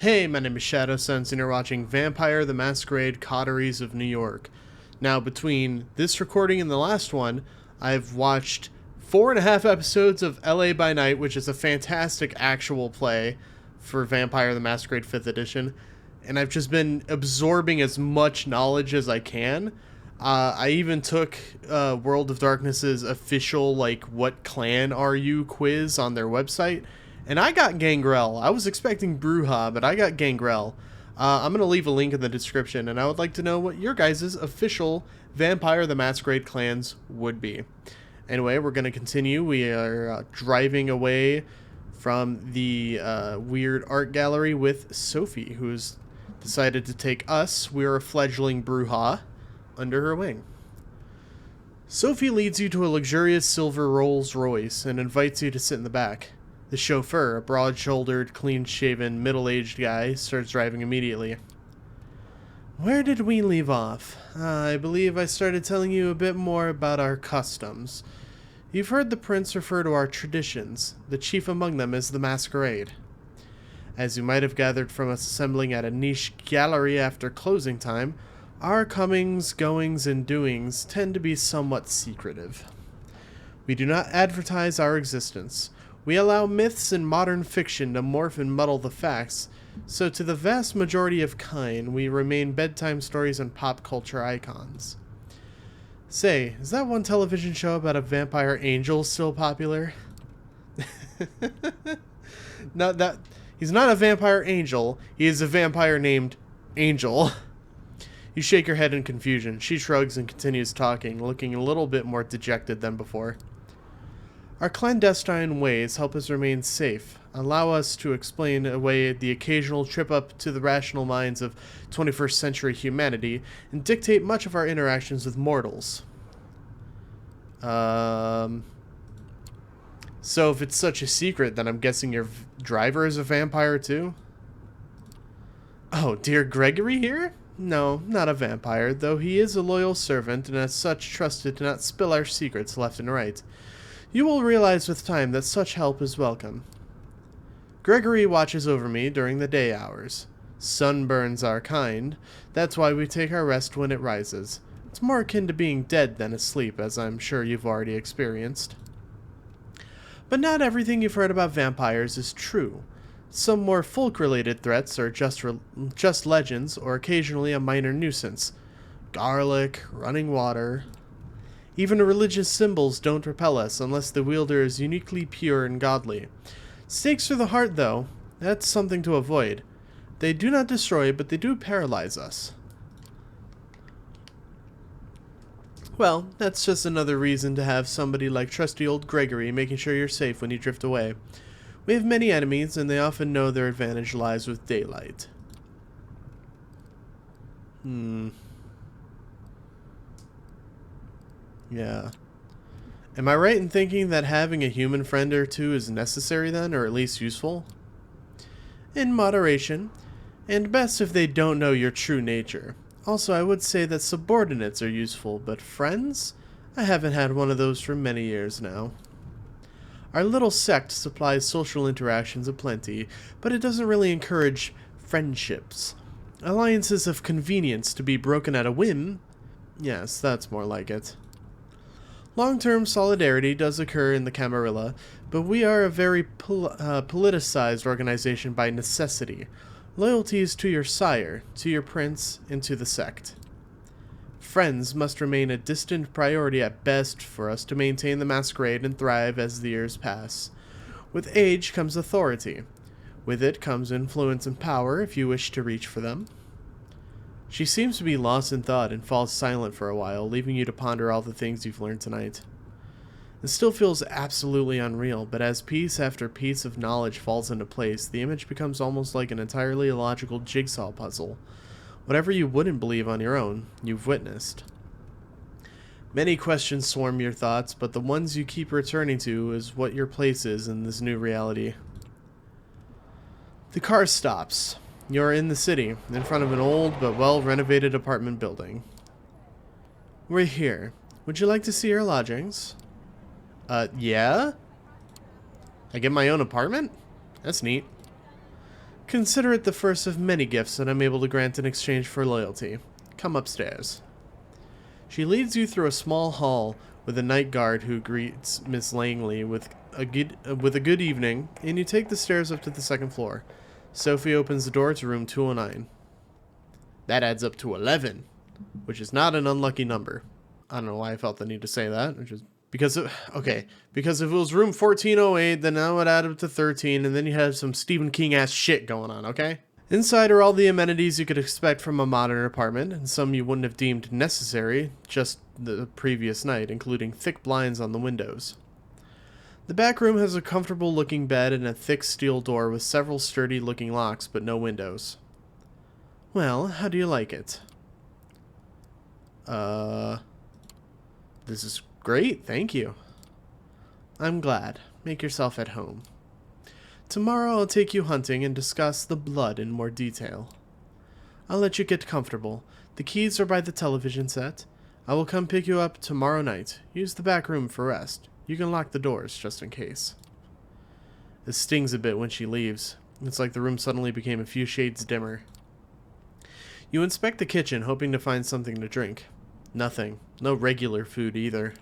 Hey, my name is Shadowsense, and you're watching Vampire the Masquerade Coteries of New York. Now, between this recording and the last one, I've watched 4.5 episodes of LA by Night, which is a fantastic actual play for Vampire the Masquerade 5th edition, and I've just been absorbing as much knowledge as I can. I even took World of Darkness's official, what clan are you quiz on their website, and I got Gangrel. I was expecting Bruja, but I got Gangrel. I'm going to leave a link in the description, and I would like to know what your guys' official Vampire the Masquerade clans would be. Anyway, we're going to continue. We are driving away from the weird art gallery with Sophie, who's decided to take us, we're a fledgling Bruja, under her wing. Sophie leads you to a luxurious silver Rolls Royce and invites you to sit in the back. The chauffeur, a broad-shouldered, clean-shaven, middle-aged guy, starts driving immediately. Where did we leave off? I believe I started telling you a bit more about our customs. You've heard the prince refer to our traditions. The chief among them is the Masquerade. As you might have gathered from us assembling at a niche gallery after closing time, our comings, goings, and doings tend to be somewhat secretive. We do not advertise our existence. We allow myths and modern fiction to morph and muddle the facts, so to the vast majority of kind, we remain bedtime stories and pop culture icons. Say, is that one television show about a vampire angel still popular? Not that he's not a vampire angel, he is a vampire named Angel. You shake your head in confusion. She shrugs and continues talking, looking a little bit more dejected than before. Our clandestine ways help us remain safe, allow us to explain away the occasional trip up to the rational minds of 21st century humanity, and dictate much of our interactions with mortals. So if it's such a secret, then I'm guessing your driver is a vampire too? Oh, dear Gregory here? No, not a vampire, though he is a loyal servant and as such trusted to not spill our secrets left and right. You will realize with time that such help is welcome. Gregory watches over me during the day hours. Sunburns are kind. That's why we take our rest when it rises. It's more akin to being dead than asleep, as I'm sure you've already experienced. But not everything you've heard about vampires is true. Some more folk-related threats are just legends, or occasionally a minor nuisance. Garlic, running water. Even religious symbols don't repel us unless the wielder is uniquely pure and godly. Stakes through the heart, though, that's something to avoid. They do not destroy, but they do paralyze us. Well, that's just another reason to have somebody like trusty old Gregory making sure you're safe when you drift away. We have many enemies, and they often know their advantage lies with daylight. Yeah. Am I right in thinking that having a human friend or two is necessary then, or at least useful? In moderation, and best if they don't know your true nature. Also, I would say that subordinates are useful, but friends? I haven't had one of those for many years now. Our little sect supplies social interactions aplenty, but it doesn't really encourage friendships. Alliances of convenience to be broken at a whim? Yes, that's more like it. Long-term solidarity does occur in the Camarilla, but we are a very politicized organization by necessity. Loyalty is to your sire, to your prince, and to the sect. Friends must remain a distant priority at best for us to maintain the Masquerade and thrive as the years pass. With age comes authority. With it comes influence and power if you wish to reach for them. She seems to be lost in thought and falls silent for a while, leaving you to ponder all the things you've learned tonight. It still feels absolutely unreal, but as piece after piece of knowledge falls into place, the image becomes almost like an entirely illogical jigsaw puzzle. Whatever you wouldn't believe on your own, you've witnessed. Many questions swarm your thoughts, but the ones you keep returning to is what your place is in this new reality. The car stops. You're in the city, in front of an old but well-renovated apartment building. We're here. Would you like to see our lodgings? Yeah? I get my own apartment? That's neat. Consider it the first of many gifts that I'm able to grant in exchange for loyalty. Come upstairs. She leads you through a small hall with a night guard who greets Miss Langley with a good evening, and you take the stairs up to the second floor. Sophie opens the door to room 209. That adds up to 11, which is not an unlucky number. I don't know why I felt the need to say that, which is because if it was room 1408, then that would add up to 13, and then you have some Stephen King ass shit going on, okay? Inside are all the amenities you could expect from a modern apartment, and some you wouldn't have deemed necessary just the previous night, including thick blinds on the windows. The back room has a comfortable looking bed and a thick steel door with several sturdy looking locks but no windows. Well, how do you like it? This is great, thank you. I'm glad. Make yourself at home. Tomorrow I'll take you hunting and discuss the blood in more detail. I'll let you get comfortable. The keys are by the television set. I will come pick you up tomorrow night. Use the back room for rest. You can lock the doors just in case. It stings a bit when she leaves. It's like the room suddenly became a few shades dimmer. You inspect the kitchen, hoping to find something to drink. Nothing. No regular food either.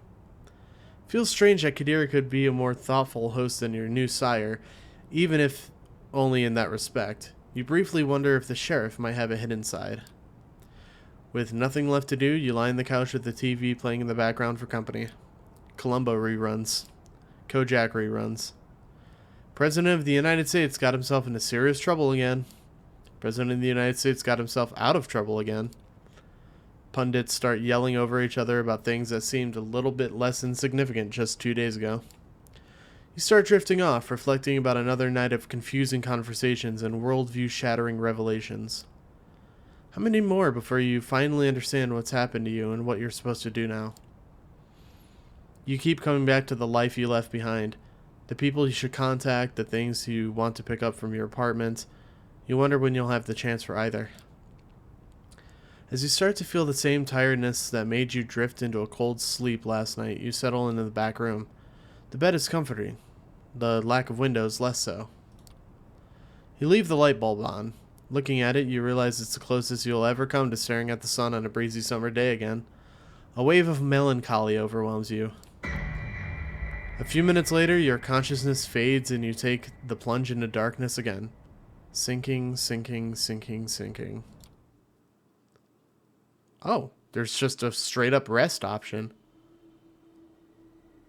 Feels strange that Kadira could be a more thoughtful host than your new sire, even if only in that respect. You briefly wonder if the sheriff might have a hidden side. With nothing left to do, you lie on the couch with the TV playing in the background for company. Columbo reruns. Kojak reruns. President of the United States got himself into serious trouble again. President of the United States got himself out of trouble again. Pundits start yelling over each other about things that seemed a little bit less insignificant just 2 days ago. You start drifting off, reflecting about another night of confusing conversations and worldview-shattering revelations. How many more before you finally understand what's happened to you and what you're supposed to do now? You keep coming back to the life you left behind, the people you should contact, the things you want to pick up from your apartment. You wonder when you'll have the chance for either. As you start to feel the same tiredness that made you drift into a cold sleep last night, you settle into the back room. The bed is comforting. The lack of windows less so. You leave the light bulb on. Looking at it, you realize it's the closest you'll ever come to staring at the sun on a breezy summer day again. A wave of melancholy overwhelms you. A few minutes later, your consciousness fades and you take the plunge into darkness again. Sinking, sinking, sinking, sinking. Oh, there's just a straight up rest option.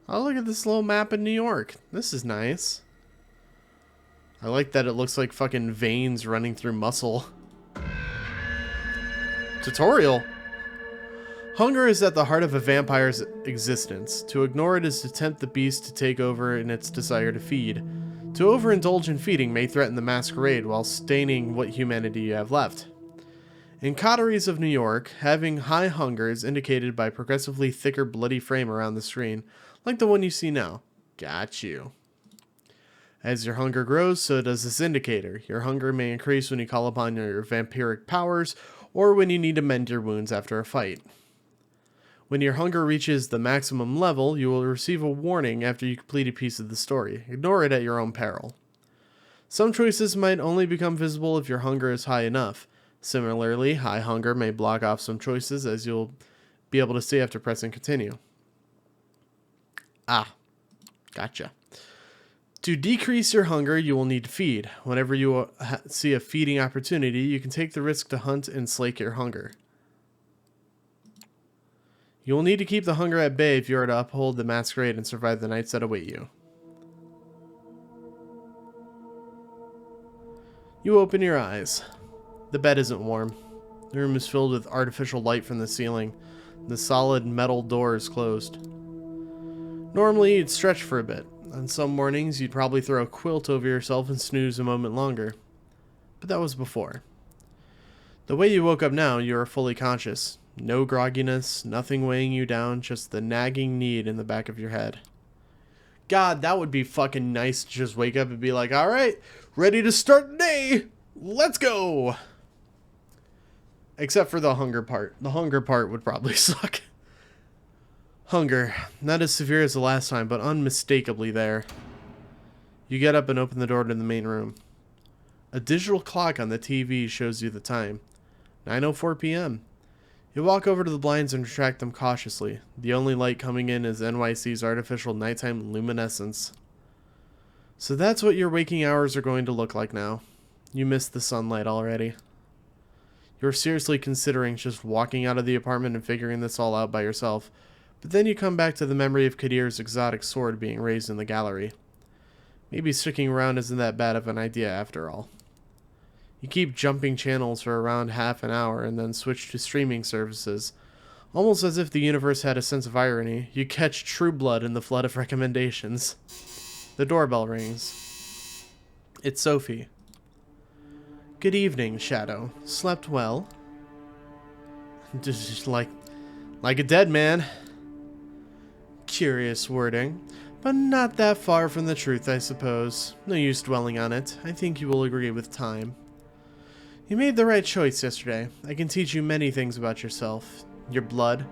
Oh, look at this little map in New York. This is nice. I like that it looks like fucking veins running through muscle. Tutorial. Hunger is at the heart of a vampire's existence. To ignore it is to tempt the beast to take over in its desire to feed. To overindulge in feeding may threaten the masquerade while staining what humanity you have left. In Coteries of New York, having high hunger is indicated by progressively thicker bloody frame around the screen, like the one you see now. Got you. As your hunger grows, so does this indicator. Your hunger may increase when you call upon your vampiric powers, or when you need to mend your wounds after a fight. When your hunger reaches the maximum level, you will receive a warning after you complete a piece of the story. Ignore it at your own peril. Some choices might only become visible if your hunger is high enough. Similarly, high hunger may block off some choices, as you'll be able to see after pressing continue. Ah, gotcha. To decrease your hunger, you will need to feed. Whenever you see a feeding opportunity, you can take the risk to hunt and slake your hunger. You will need to keep the hunger at bay if you are to uphold the masquerade and survive the nights that await you. You open your eyes. The bed isn't warm. The room is filled with artificial light from the ceiling. The solid metal door is closed. Normally, you'd stretch for a bit. On some mornings, you'd probably throw a quilt over yourself and snooze a moment longer. But that was before. The way you woke up now, you are fully conscious. No grogginess, nothing weighing you down, just the nagging need in the back of your head. God, that would be fucking nice to just wake up and be like, alright, ready to start the day! Let's go! Except for the hunger part. The hunger part would probably suck. Hunger. Not as severe as the last time, but unmistakably there. You get up and open the door to the main room. A digital clock on the TV shows you the time. 9:04 p.m. You walk over to the blinds and retract them cautiously. The only light coming in is NYC's artificial nighttime luminescence. So that's what your waking hours are going to look like now. You missed the sunlight already. You're seriously considering just walking out of the apartment and figuring this all out by yourself, but then you come back to the memory of Kadir's exotic sword being raised in the gallery. Maybe sticking around isn't that bad of an idea after all. You keep jumping channels for around half an hour and then switch to streaming services. Almost as if the universe had a sense of irony, you catch True Blood in the flood of recommendations. The doorbell rings. It's Sophie. Good evening, Shadow. Slept well? Just like a dead man. Curious wording, but not that far from the truth, I suppose. No use dwelling on it. I think you will agree with time. You made the right choice yesterday. I can teach you many things about yourself, your blood,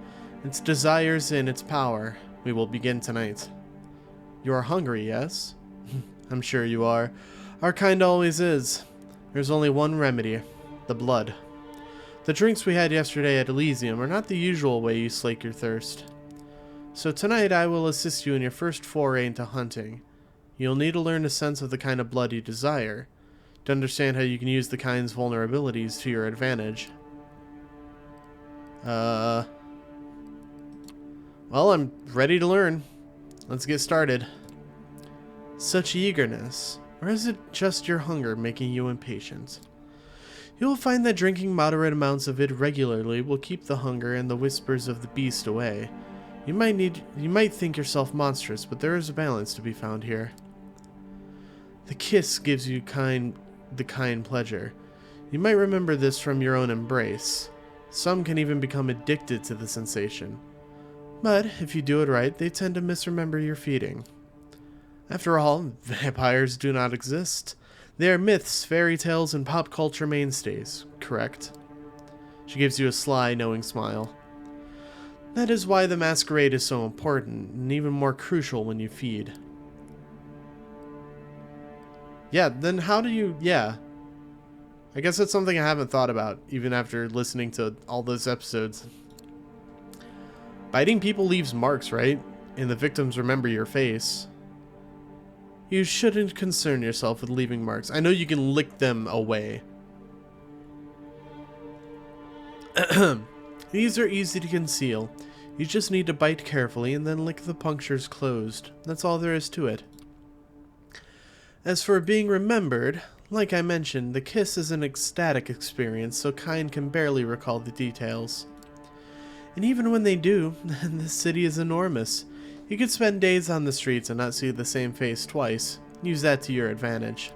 its desires, and its power. We will begin tonight. You are hungry, yes? I'm sure you are. Our kind always is. There's only one remedy, the blood. The drinks we had yesterday at Elysium are not the usual way you slake your thirst. So tonight I will assist you in your first foray into hunting. You'll need to learn a sense of the kind of blood you desire, to understand how you can use the kind's vulnerabilities to your advantage. Well, I'm ready to learn. Let's get started. Such eagerness. Or is it just your hunger making you impatient? You will find that drinking moderate amounts of it regularly will keep the hunger and the whispers of the beast away. You might think yourself monstrous, but there is a balance to be found here. The kiss gives you the kind pleasure. You might remember this from your own embrace. Some can even become addicted to the sensation. But if you do it right, they tend to misremember your feeding. After all, vampires do not exist. They are myths, fairy tales, and pop culture mainstays, correct? She gives you a sly, knowing smile. That is why the masquerade is so important, and even more crucial when you feed. Yeah, then how do you... Yeah. I guess that's something I haven't thought about, even after listening to all those episodes. Biting people leaves marks, right? And the victims remember your face. You shouldn't concern yourself with leaving marks. I know you can lick them away. These are easy to conceal. You just need to bite carefully and then lick the punctures closed. That's all there is to it. As for being remembered, like I mentioned, the kiss is an ecstatic experience, so kind can barely recall the details. And even when they do, this city is enormous. You could spend days on the streets and not see the same face twice. Use that to your advantage.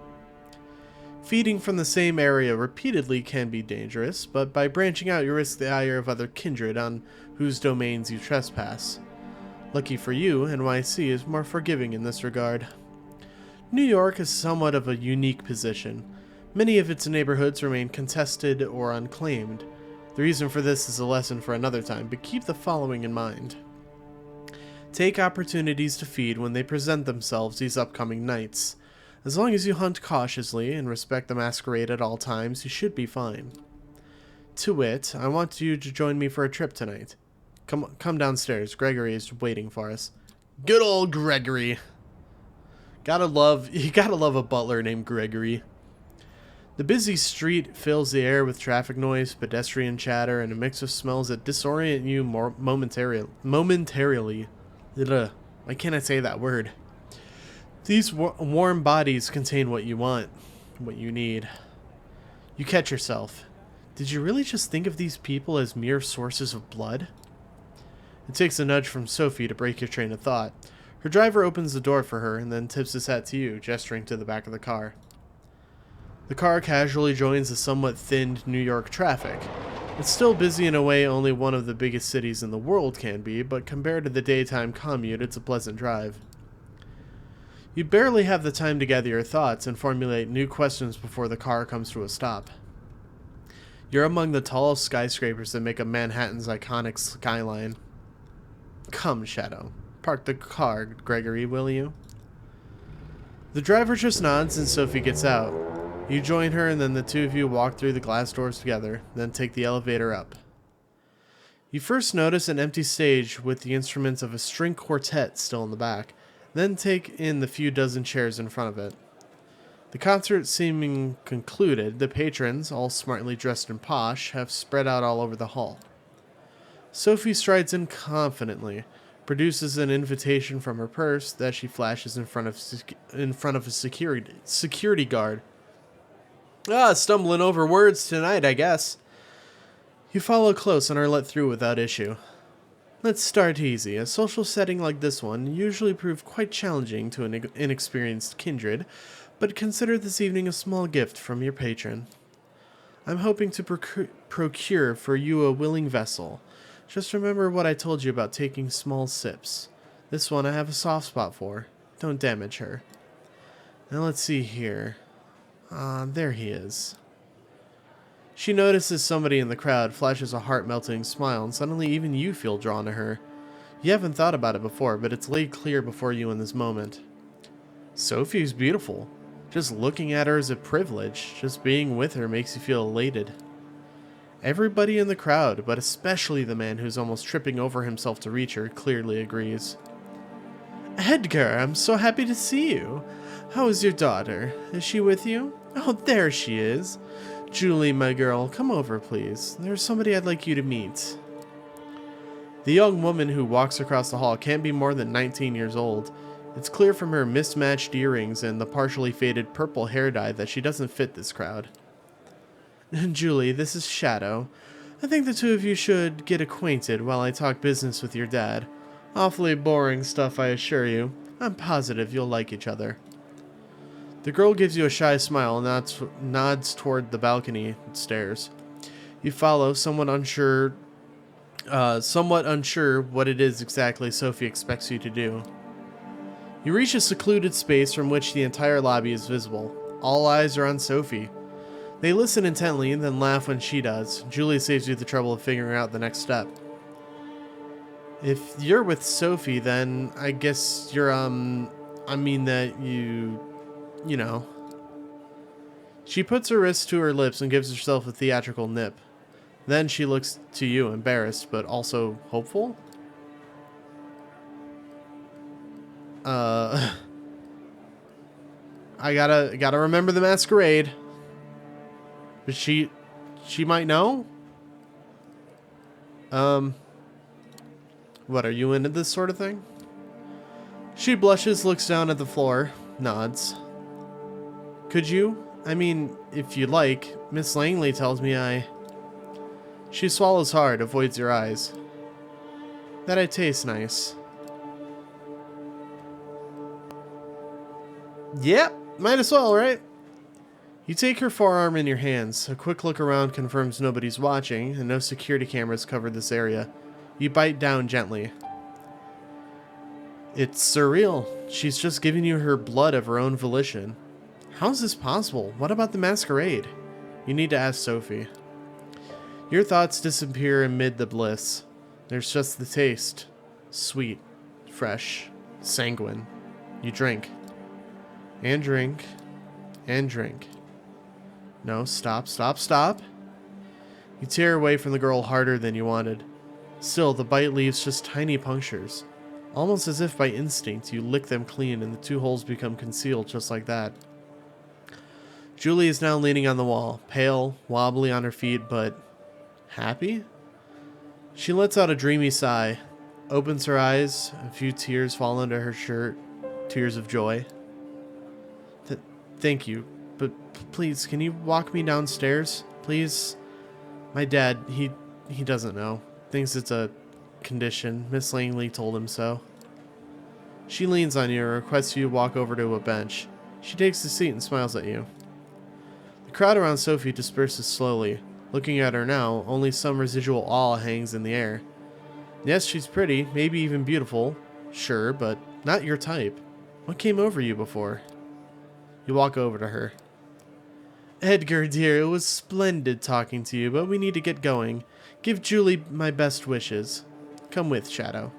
Feeding from the same area repeatedly can be dangerous, but by branching out you risk the ire of other kindred on whose domains you trespass. Lucky for you, NYC is more forgiving in this regard. New York is somewhat of a unique position. Many of its neighborhoods remain contested or unclaimed. The reason for this is a lesson for another time, but keep the following in mind. Take opportunities to feed when they present themselves these upcoming nights. As long as you hunt cautiously and respect the masquerade at all times, you should be fine. To wit, I want you to join me for a trip tonight. Come downstairs. Gregory is waiting for us. Good old Gregory. You gotta love a butler named Gregory. The busy street fills the air with traffic noise, pedestrian chatter, and a mix of smells that disorient you momentarily. Ugh, why can't I say that word? These warm bodies contain what you want, what you need. You catch yourself. Did you really just think of these people as mere sources of blood? It takes a nudge from Sophie to break your train of thought. Her driver opens the door for her and then tips his hat to you, gesturing to the back of the car. The car casually joins the somewhat thinned New York traffic. It's still busy in a way only one of the biggest cities in the world can be, but compared to the daytime commute, it's a pleasant drive. You barely have the time to gather your thoughts and formulate new questions before the car comes to a stop. You're among the tall skyscrapers that make up Manhattan's iconic skyline. Come, Shadow. Park the car, Gregory, will you? The driver just nods and Sophie gets out. You join her, and then the two of you walk through the glass doors together, then take the elevator up. You first notice an empty stage with the instruments of a string quartet still in the back, then take in the few dozen chairs in front of it. The concert seeming concluded, the patrons, all smartly dressed and posh, have spread out all over the hall. Sophie strides in confidently, produces an invitation from her purse that she flashes in front of a security guard. Stumbling over words tonight, I guess. You follow close and are let through without issue. Let's start easy. A social setting like this one usually proves quite challenging to an inexperienced kindred, but consider this evening a small gift from your patron. I'm hoping to procure for you a willing vessel. Just remember what I told you about taking small sips. This one I have a soft spot for. Don't damage her. Now let's see here. There he is. She notices somebody in the crowd, flashes a heart-melting smile, and suddenly even you feel drawn to her. You haven't thought about it before, but it's laid clear before you in this moment. Sophie's beautiful. Just looking at her is a privilege. Just being with her makes you feel elated. Everybody in the crowd, but especially the man who's almost tripping over himself to reach her, clearly agrees. Edgar, I'm so happy to see you. How is your daughter? Is she with you? Oh, there she is. Julie, my girl, come over, please. There's somebody I'd like you to meet. The young woman who walks across the hall can't be more than 19 years old. It's clear from her mismatched earrings and the partially faded purple hair dye that she doesn't fit this crowd. Julie, this is Shadow. I think the two of you should get acquainted while I talk business with your dad. Awfully boring stuff, I assure you. I'm positive you'll like each other. The girl gives you a shy smile and nods toward the balcony stairs. You follow, somewhat unsure what it is exactly Sophie expects you to do. You reach a secluded space from which the entire lobby is visible. All eyes are on Sophie. They listen intently and then laugh when she does. Julie saves you the trouble of figuring out the next step. If you're with Sophie, then I guess you're, I mean that you know. She puts her wrist to her lips and gives herself a theatrical nip. Then she looks to you, embarrassed, but also hopeful? I gotta remember the Masquerade. But she might know? What, are you into this sort of thing? She blushes, looks down at the floor, nods. Could you? I mean, if you'd like. Miss Langley tells me I... She swallows hard, avoids your eyes. That I taste nice. Yep, might as well, right? You take her forearm in your hands. A quick look around confirms nobody's watching, and no security cameras cover this area. You bite down gently. It's surreal. She's just giving you her blood of her own volition. How's this possible? What about the Masquerade? You need to ask Sophie. Your thoughts disappear amid the bliss. There's just the taste. Sweet, fresh, sanguine. You drink. And drink. And drink. No, stop. You tear away from the girl harder than you wanted. Still, the bite leaves just tiny punctures. Almost as if by instinct, you lick them clean and the two holes become concealed just like that. Julie is now leaning on the wall, pale, wobbly on her feet, but happy? She lets out a dreamy sigh, opens her eyes, a few tears fall under her shirt, tears of joy. Thank you, but please, can you walk me downstairs, please? My dad, he doesn't know. Thinks it's a condition. Miss Langley told him so. She leans on you and requests you to walk over to a bench. She takes the seat and smiles at you. The crowd around Sophie disperses slowly. Looking at her now, only some residual awe hangs in the air. Yes, she's pretty, maybe even beautiful. Sure, but not your type. What came over you before? You walk over to her. Edgar, dear, it was splendid talking to you, but we need to get going. Give Julie my best wishes. Come with, Shadow.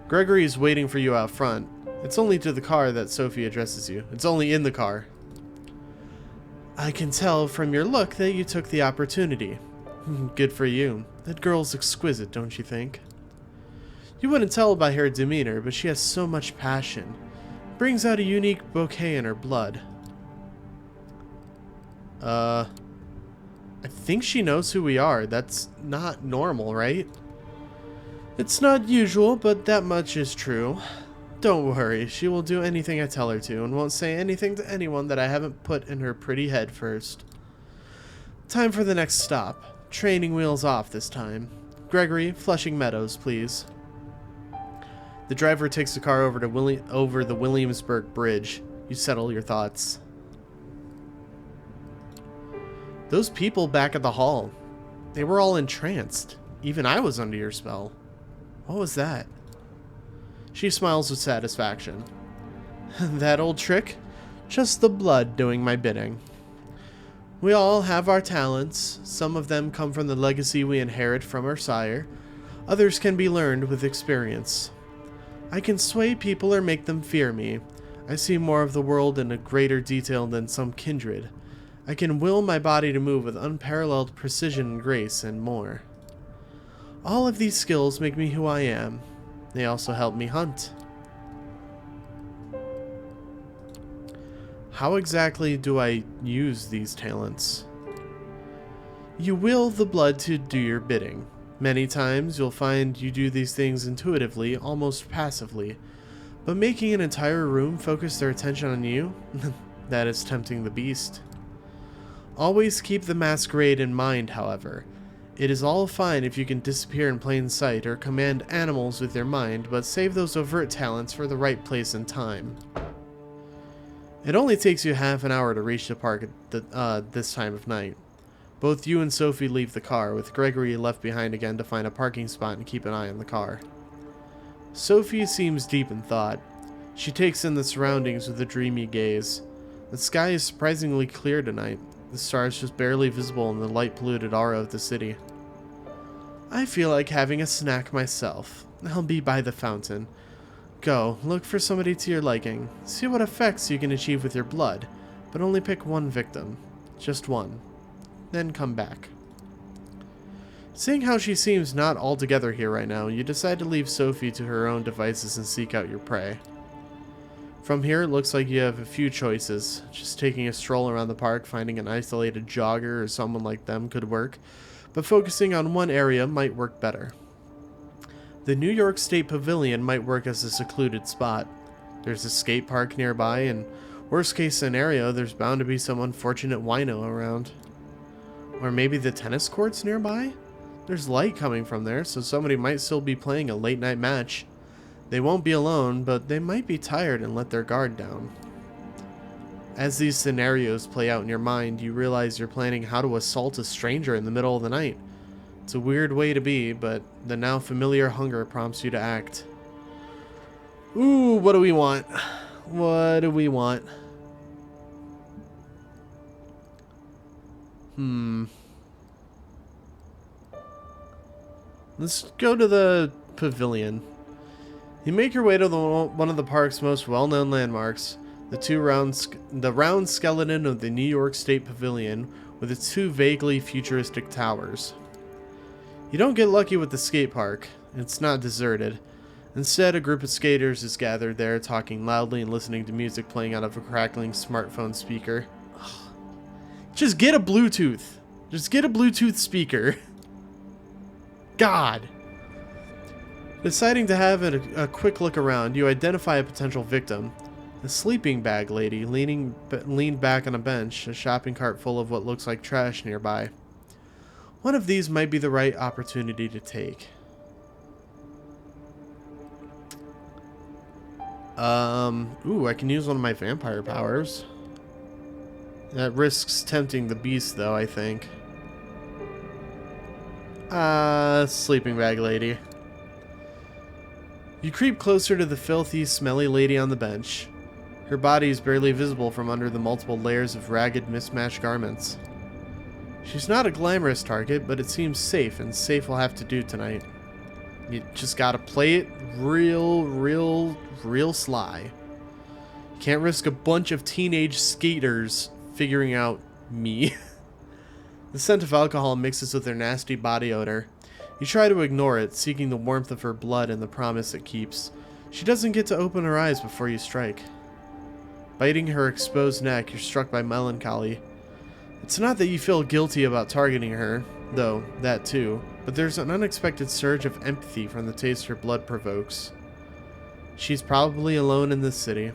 Gregory is waiting for you out front. It's only to the car that Sophie addresses you. It's only in the car. I can tell from your look that you took the opportunity. Good for you. That girl's exquisite, don't you think? You wouldn't tell by her demeanor, but she has so much passion. Brings out a unique bouquet in her blood. I think she knows who we are. That's not normal, right? It's not usual, but that much is true. Don't worry, she will do anything I tell her to, and won't say anything to anyone that I haven't put in her pretty head first. Time for the next stop. Training wheels off this time. Gregory, Flushing Meadows, please. The driver takes the car over the Williamsburg Bridge. You settle your thoughts. Those people back at the hall, they were all entranced. Even I was under your spell. What was that? She smiles with satisfaction. That old trick? Just the blood doing my bidding. We all have our talents. Some of them come from the legacy we inherit from our sire. Others can be learned with experience. I can sway people or make them fear me. I see more of the world in a greater detail than some kindred. I can will my body to move with unparalleled precision and grace, and more. All of these skills make me who I am. They also help me hunt. How exactly do I use these talents? You will the blood to do your bidding. Many times you'll find you do these things intuitively, almost passively. But making an entire room focus their attention on you? That is tempting the beast. Always keep the masquerade in mind, however. It is all fine if you can disappear in plain sight or command animals with your mind, but save those overt talents for the right place and time. It only takes you half an hour to reach the park at this time of night. Both you and Sophie leave the car, with Gregory left behind again to find a parking spot and keep an eye on the car. Sophie seems deep in thought. She takes in the surroundings with a dreamy gaze. The sky is surprisingly clear tonight. The stars just barely visible in the light-polluted aura of the city. I feel like having a snack myself. I'll be by the fountain. Go, look for somebody to your liking. See what effects you can achieve with your blood, but only pick one victim. Just one. Then come back. Seeing how she seems not altogether here right now, you decide to leave Sophie to her own devices and seek out your prey. From here, it looks like you have a few choices. Just taking a stroll around the park, finding an isolated jogger or someone like them could work, but focusing on one area might work better. The New York State Pavilion might work as a secluded spot. There's a skate park nearby, and worst case scenario, there's bound to be some unfortunate wino around. Or maybe the tennis courts nearby? There's light coming from there, so somebody might still be playing a late night match. They won't be alone, but they might be tired and let their guard down. As these scenarios play out in your mind, you realize you're planning how to assault a stranger in the middle of the night. It's a weird way to be, but the now familiar hunger prompts you to act. Ooh, what do we want? What do we want? Let's go to the pavilion. You make your way to one of the park's most well-known landmarks, the round skeleton of the New York State Pavilion with its two vaguely futuristic towers. You don't get lucky with the skate park. It's not deserted. Instead, a group of skaters is gathered there, talking loudly and listening to music playing out of a crackling smartphone speaker. Ugh. Just get a Bluetooth. Just get a Bluetooth speaker. God. Deciding to have a quick look around, you identify a potential victim. A sleeping bag lady leaned back on a bench, a shopping cart full of what looks like trash nearby. One of these might be the right opportunity to take. Ooh, I can use one of my vampire powers. That risks tempting the beast, though, I think. Sleeping bag lady. You creep closer to the filthy, smelly lady on the bench. Her body is barely visible from under the multiple layers of ragged, mismatched garments. She's not a glamorous target, but it seems safe, and safe will have to do tonight. You just gotta play it real sly. You can't risk a bunch of teenage skaters figuring out Me. The scent of alcohol mixes with her nasty body odor. You try to ignore it, seeking the warmth of her blood and the promise it keeps. She doesn't get to open her eyes before you strike. Biting her exposed neck, you're struck by melancholy. It's not that you feel guilty about targeting her, though, that too, but there's an unexpected surge of empathy from the taste her blood provokes. She's probably alone in this city,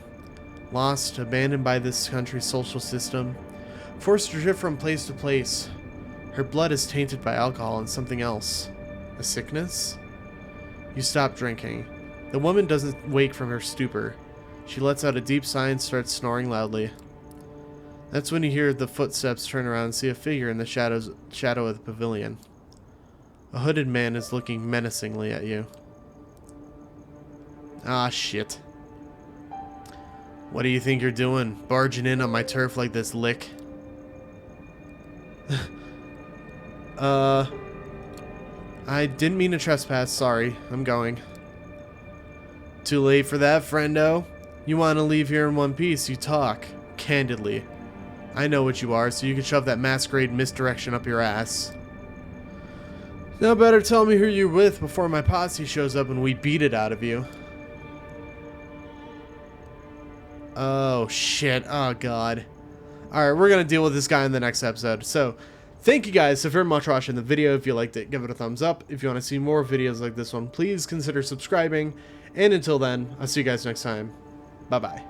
lost, abandoned by this country's social system, forced to drift from place to place. Her blood is tainted by alcohol and something else. A sickness? You stop drinking. The woman doesn't wake from her stupor. She lets out a deep sigh and starts snoring loudly. That's when you hear the footsteps turn around and see a figure in the shadow of the pavilion. A hooded man is looking menacingly at you. Ah, shit. What do you think you're doing, barging in on my turf like this, lick? I didn't mean to trespass, sorry. I'm going. Too late for that, friendo. You want to leave here in one piece, you talk. Candidly. I know what you are, so you can shove that Masquerade misdirection up your ass. Now better tell me who you're with before my posse shows up and we beat it out of you. Oh, shit. Oh, God. Alright, we're going to deal with this guy in the next episode. So, thank you guys so very much for watching the video. If you liked it, give it a thumbs up. If you want to see more videos like this one, please consider subscribing. And until then, I'll see you guys next time. Bye-bye.